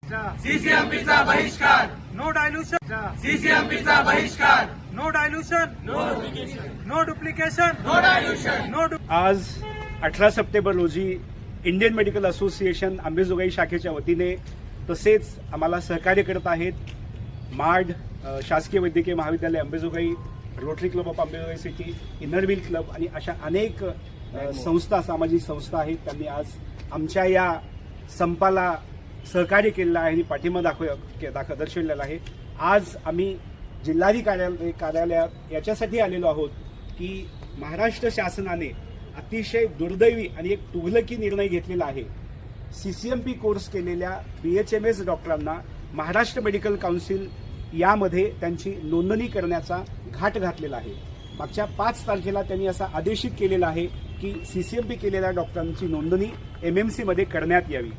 सीसीएमपीचा बहिष्कार, no dilution, सीसीएमपीचा बहिष्कार, no dilution, no duplication, no dilution. आज 18 सप्टेंबर रोजी इंडियन मेडिकल असोसिएशन अंबेजोगाई शाखेच्या वतीने तसेच आम्हाला सहकार्य करत आहेत मार्ड शासकीय वैद्यकीय महाविद्यालय Ambejogai, rotary club of Ambejogai city, Inner Wheel club आणि अशा अनेक संस्था, सामाजिक संस्था आहेत. त्यांनी आज आमच्या या संपाला सहकार्य केलेलं आहे आणि पाठिंबा दर्शवलेला आहे. आज आम्ही जिल्हाधिकारी कार्यालयात याच्यासाठी आलेलो आहोत की महाराष्ट्र शासनाने अतिशय दुर्दैवी आणि एक तुघलकी निर्णय घेतलेला आहे. सीसीएमपी कोर्स केलेल्या BHMS डॉक्टरांना महाराष्ट्र मेडिकल काउन्सिल यामध्ये त्यांची नोंदणी करण्याचा घाट घातलेला आहे. मागच्या 5 तारखेला त्यांनी असा आदेशित केलेला आहे की सीसीएमपी केलेल्या डॉक्टरांची नोंदणी MMC मध्ये करण्यात यावी.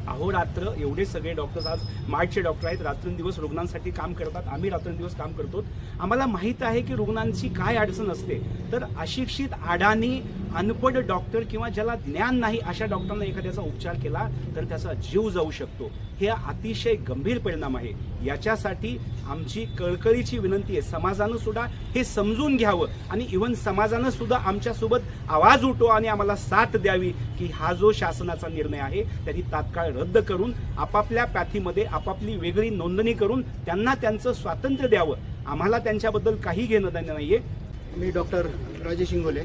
अहोरात्र एवढे सगळे डॉक्टर्स आज मार्डचे डॉक्टर आहेत, रात्रंदिवस रुग्णांसाठी काम करतात. आम्ही रात्रंदिवस काम करतो. आम्हाला माहीत आहे की रुग्णांची काय अडचण असते. तर अशिक्षित, अडाणी, अनपढ डॉक्टर किंवा ज्याला ज्ञान नाही अशा डॉक्टरांना एखाद्याचा उपचार केला तर त्याचा जीव जाऊ शकतो. हे अतिशय गंभीर परिणाम आहे. याच्यासाठी आमची कळकळीची विनंती आहे, समाजानं सुद्धा हे समजून घ्यावं आणि इव्हन समाजानं सुद्धा आमच्यासोबत आवाज उठवा आणि आम्हाला साथ द्यावी की हा जो शासनाचा निर्णय आहे त्यांनी तात्काळ रद्द करून आपापल्या पॅथीमध्ये आपापली वेगळी नोंदणी करून त्यांना त्यांचं स्वातंत्र्य द्यावं. आम्हाला त्यांच्याबद्दल काही घेणं देणं नाहीये. मी doctor Rajesh Ingole,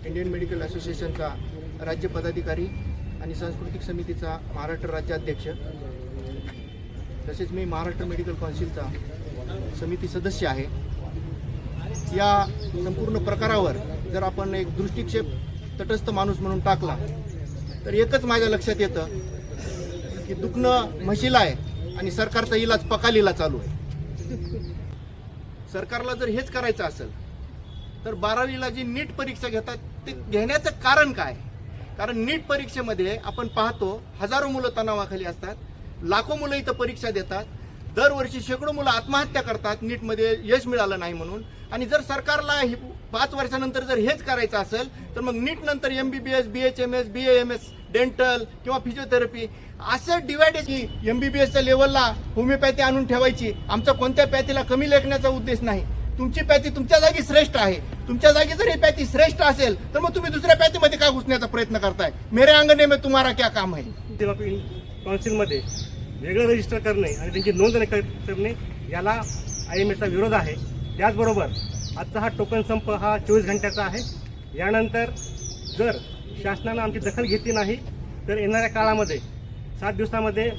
Indian medical असोसिएशनचा राज्य पदाधिकारी आणि सांस्कृतिक समितीचा महाराष्ट्र राज्याध्यक्ष, तसेच मी महाराष्ट्र मेडिकल काउन्सिलचा समिती सदस्य आहे. या संपूर्ण प्रकारावर जर आपण एक दृष्टिक्षेप तटस्थ माणूस म्हणून टाकला तर एकच माझ्या लक्षात येतं की दुखणं म्हशीला आहे आणि सरकारचा इलाज पकालीला चालू आहे. सरकारला जर हेच करायचं असेल तर 12वीला जी नीट परीक्षा घेतात ते घेण्याचं कारण काय? कारण नीट परीक्षेमध्ये आपण पाहतो हजारो मुलं तणावाखाली असतात, लाखो मुलं इथं परीक्षा देतात, दरवर्षी शेकडो मुलं आत्महत्या करतात नीटमध्ये यश मिळालं नाही म्हणून. आणि जर सरकारला 5 वर्षानंतर जर हेच करायचं असेल तर मग नीट नंतर MBBS, BHMS, BAMS, डेंटल किंवा फिजिओथेरपी असं डिवाइड की MBBSच्या लेवलला होमिओपॅथी आणून ठेवायची. आमचा कोणत्या पॅथीला कमी लेखण्याचा उद्देश नाही. तुमची पॅथी तुमच्या जागी श्रेष्ठ आहे. तुमच्या जागी जर ही पॅथी श्रेष्ठ असेल तर मग तुम्ही दुसऱ्या पॅथीमध्ये का घुसण्याचा प्रयत्न करताय? मेरे अंगणे में तुम्हारा क्या काम है? काउन्सिलमध्ये वेगळं रजिस्टर करणे आणि त्यांची नोंदणी करणे याला IMAचा विरोध आहे. त्याचबरोबर आजचा हा टोकन संप हा 24 घंट्याचा आहे. यानंतर जर शासनानं आमची दखल घेतली नाही तर येणाऱ्या काळामध्ये 7 दिवसामध्ये